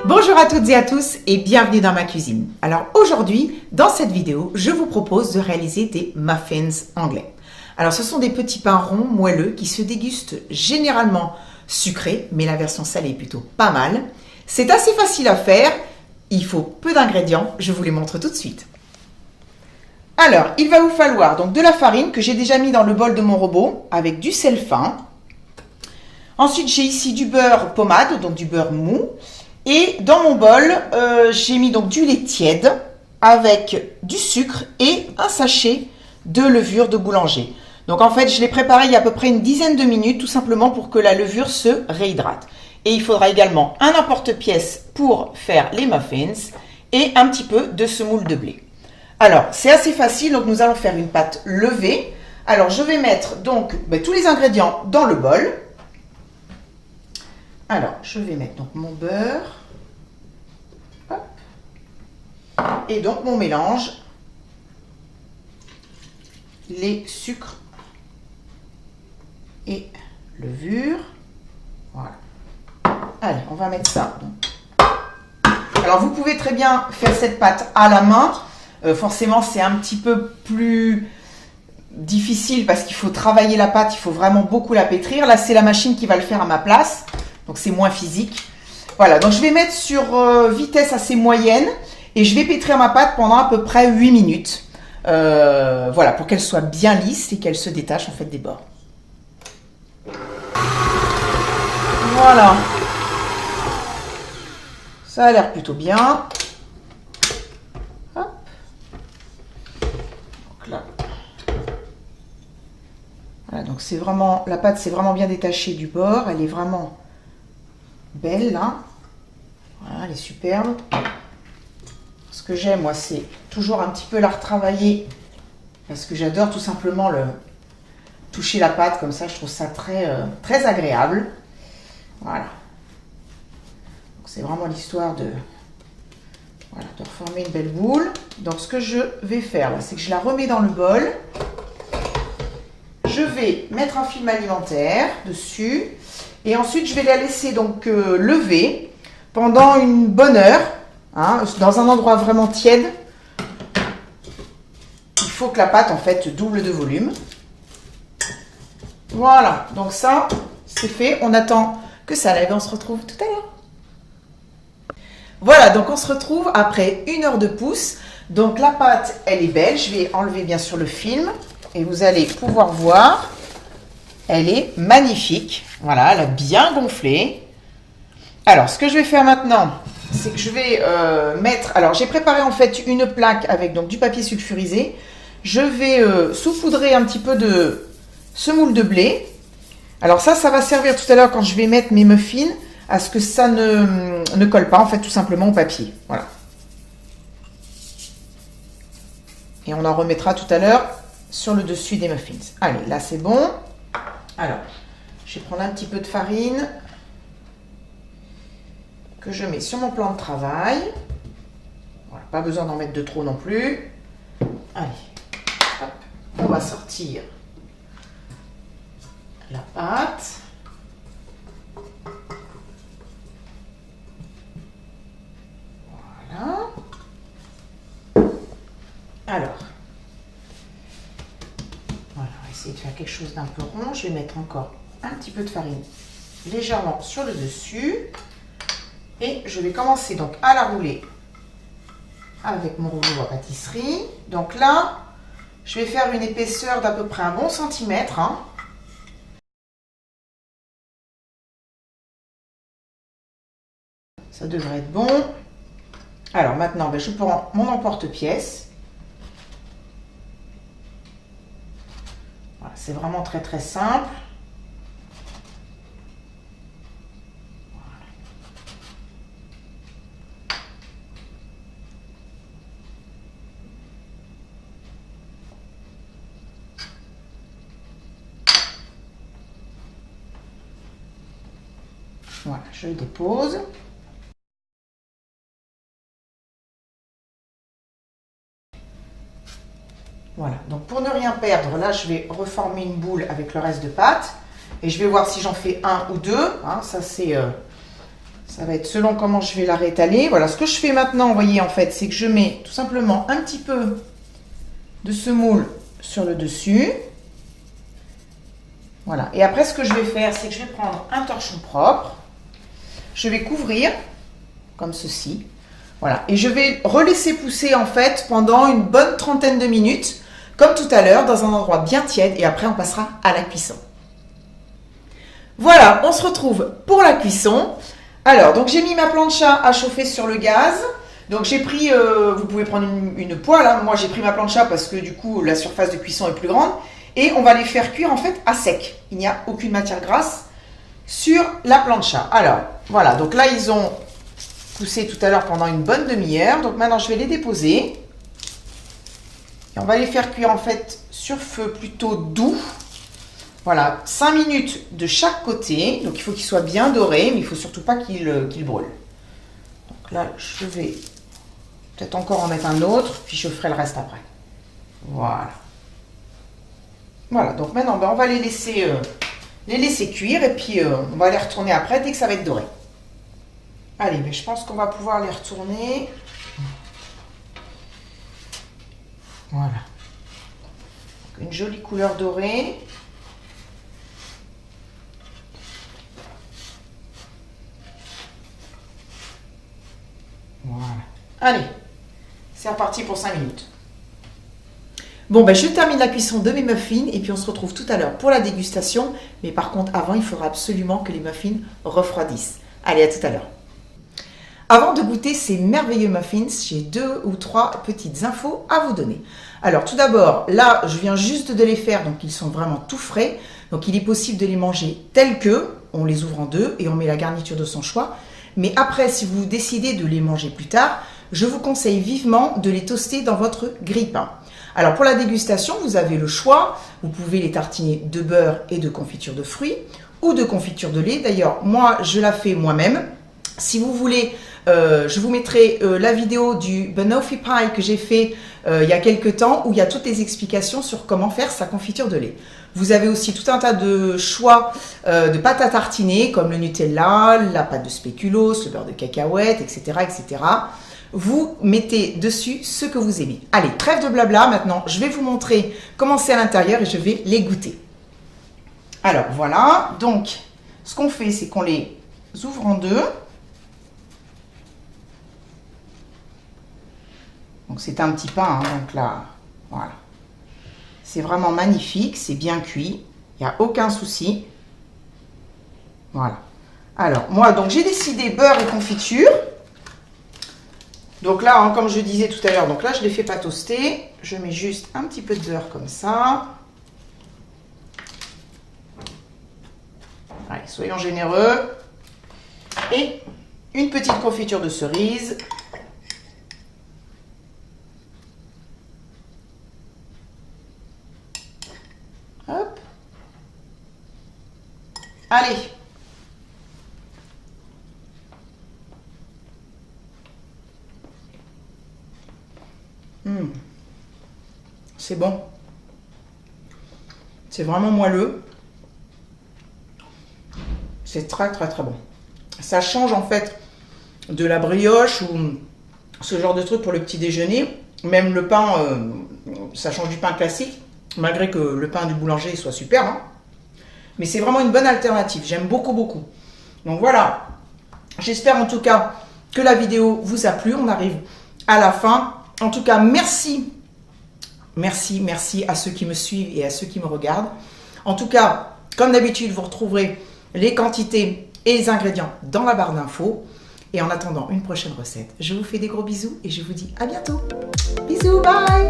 Bonjour à toutes et à tous et bienvenue dans ma cuisine. Alors aujourd'hui, dans cette vidéo, je vous propose de réaliser des muffins anglais. Alors ce sont des petits pains ronds moelleux qui se dégustent généralement sucrés, mais la version salée est plutôt pas mal. C'est assez facile à faire, il faut peu d'ingrédients, je vous les montre tout de suite. Alors, il va vous falloir donc de la farine que j'ai déjà mis dans le bol de mon robot avec du sel fin. Ensuite, j'ai ici du beurre pommade, donc du beurre mou. Et dans mon bol, j'ai mis donc du lait tiède avec du sucre et un sachet de levure de boulanger. Donc en fait, je l'ai préparé il y a à peu près une dizaine de minutes, tout simplement pour que la levure se réhydrate. Et il faudra également un emporte-pièce pour faire les muffins et un petit peu de semoule de blé. Alors, c'est assez facile, donc nous allons faire une pâte levée. Alors, je vais mettre donc tous les ingrédients dans le bol. Alors, je vais mettre donc mon beurre. Hop. Et donc mon mélange. Les sucres et levure. Voilà. Allez, on va mettre ça. Alors, vous pouvez très bien faire cette pâte à la main. Forcément, c'est un petit peu plus difficile parce qu'il faut travailler la pâte. Il faut vraiment beaucoup la pétrir. Là, c'est la machine qui va le faire à ma place. Donc, c'est moins physique. Voilà, donc je vais mettre sur vitesse assez moyenne et je vais pétrir ma pâte pendant à peu près 8 minutes. Voilà, pour qu'elle soit bien lisse et qu'elle se détache en fait des bords. Voilà. Ça a l'air plutôt bien. Hop. Donc là. Voilà, donc c'est vraiment, la pâte s'est vraiment bien détachée du bord. Elle est vraiment belle là, voilà, elle est superbe. Ce que j'aime moi, c'est toujours un petit peu la retravailler parce que j'adore tout simplement toucher la pâte comme ça. Je trouve ça très agréable. Voilà, c'est vraiment l'histoire de reformer une belle boule. Donc ce que je vais faire c'est que je la remets dans le bol. Je vais mettre un film alimentaire dessus. Et ensuite, je vais la laisser donc lever pendant une bonne heure, hein, dans un endroit vraiment tiède. Il faut que la pâte, en fait, double de volume. Voilà, donc ça, c'est fait. On attend que ça lève et on se retrouve tout à l'heure. Voilà, donc on se retrouve après 1 heure de pousse. Donc la pâte, elle est belle. Je vais enlever bien sûr le film et vous allez pouvoir voir. Elle est magnifique. Voilà, elle a bien gonflé. Alors, ce que je vais faire maintenant, c'est que je vais mettre... Alors, j'ai préparé en fait une plaque avec donc du papier sulfurisé. Je vais saupoudrer un petit peu de semoule de blé. Alors ça va servir tout à l'heure quand je vais mettre mes muffins à ce que ça ne colle pas, en fait, tout simplement au papier. Voilà. Et on en remettra tout à l'heure sur le dessus des muffins. Allez, là, c'est bon. Alors, je vais prendre un petit peu de farine que je mets sur mon plan de travail. Voilà, pas besoin d'en mettre de trop non plus. Allez, hop, on va sortir la pâte. Voilà. Alors, voilà, on va essayer de faire quelque chose d'un peu rond. Je vais mettre encore un petit peu de farine légèrement sur le dessus. Et je vais commencer donc à la rouler avec mon rouleau à pâtisserie. Donc là, je vais faire une épaisseur d'à peu près un bon centimètre. Hein. Ça devrait être bon. Alors maintenant, je prends mon emporte-pièce. Voilà, c'est vraiment très simple. Voilà, je le dépose. Voilà, donc pour ne rien perdre, là je vais reformer une boule avec le reste de pâte et je vais voir si j'en fais un ou deux. Hein, ça Ça va être selon comment je vais la rétaler. Voilà, ce que je fais maintenant, vous voyez, en fait, c'est que je mets tout simplement un petit peu de semoule sur le dessus. Voilà. Et après, ce que je vais faire, c'est que je vais prendre un torchon propre. Je vais couvrir, comme ceci. Voilà. Et je vais relaisser pousser, en fait, pendant une bonne trentaine de minutes, comme tout à l'heure, dans un endroit bien tiède. Et après, on passera à la cuisson. Voilà, on se retrouve pour la cuisson. Alors, donc j'ai mis ma plancha à chauffer sur le gaz. Donc j'ai pris, vous pouvez prendre une poêle. Hein. Moi, j'ai pris ma plancha parce que du coup, la surface de cuisson est plus grande. Et on va les faire cuire en fait à sec. Il n'y a aucune matière grasse sur la plancha. Alors, voilà. Donc là, ils ont poussé tout à l'heure pendant une bonne demi-heure. Donc maintenant, je vais les déposer. Et on va les faire cuire en fait sur feu plutôt doux. Voilà, 5 minutes de chaque côté. Donc il faut qu'ils soient bien dorés, mais il ne faut surtout pas qu'ils brûlent. Donc là, je vais peut-être encore en mettre un autre, puis je ferai le reste après. Voilà. Voilà, donc maintenant, on va les laisser cuire et puis on va les retourner après dès que ça va être doré. Allez, mais je pense qu'on va pouvoir les retourner. Voilà. Donc, une jolie couleur dorée. Voilà. Allez, c'est reparti pour 5 minutes. Bon, ben, je termine la cuisson de mes muffins et puis on se retrouve tout à l'heure pour la dégustation. Mais par contre, avant, il faudra absolument que les muffins refroidissent. Allez, à tout à l'heure. Avant de goûter ces merveilleux muffins, j'ai 2 ou 3 petites infos à vous donner. Alors, tout d'abord, là, je viens juste de les faire, donc ils sont vraiment tout frais. Donc, il est possible de les manger tels que. On les ouvre en deux et on met la garniture de son choix. Mais après, si vous décidez de les manger plus tard, je vous conseille vivement de les toaster dans votre grille-pain. Alors pour la dégustation, vous avez le choix. Vous pouvez les tartiner de beurre et de confiture de fruits ou de confiture de lait. D'ailleurs, moi, je la fais moi-même. Si vous voulez, je vous mettrai la vidéo du banoffee pie que j'ai fait il y a quelques temps où il y a toutes les explications sur comment faire sa confiture de lait. Vous avez aussi tout un tas de choix de pâtes à tartiner comme le Nutella, la pâte de spéculoos, le beurre de cacahuète, etc., etc. Vous mettez dessus ce que vous aimez. Allez, trêve de blabla. Maintenant, je vais vous montrer comment c'est à l'intérieur et je vais les goûter. Alors, voilà. Donc, ce qu'on fait, c'est qu'on les ouvre en deux. Donc, c'est un petit pain. Hein, donc là, voilà. C'est vraiment magnifique. C'est bien cuit. Il n'y a aucun souci. Voilà. Alors, moi, donc j'ai décidé beurre et confiture. Donc là, hein, comme je disais tout à l'heure, donc là, je ne les fais pas toaster. Je mets juste un petit peu de beurre comme ça. Allez, soyons généreux. Et une petite confiture de cerise. Hop. Allez. C'est bon. C'est vraiment moelleux. C'est très très très bon. Ça change en fait de la brioche ou ce genre de truc pour le petit déjeuner. Même le pain, ça change du pain classique, malgré que le pain du boulanger soit super. Hein. Mais c'est vraiment une bonne alternative. J'aime beaucoup beaucoup. Donc voilà. J'espère en tout cas que la vidéo vous a plu. On arrive à la fin. En tout cas, merci à ceux qui me suivent et à ceux qui me regardent. En tout cas, comme d'habitude, vous retrouverez les quantités et les ingrédients dans la barre d'infos. Et en attendant une prochaine recette, je vous fais des gros bisous et je vous dis à bientôt. Bisous, bye!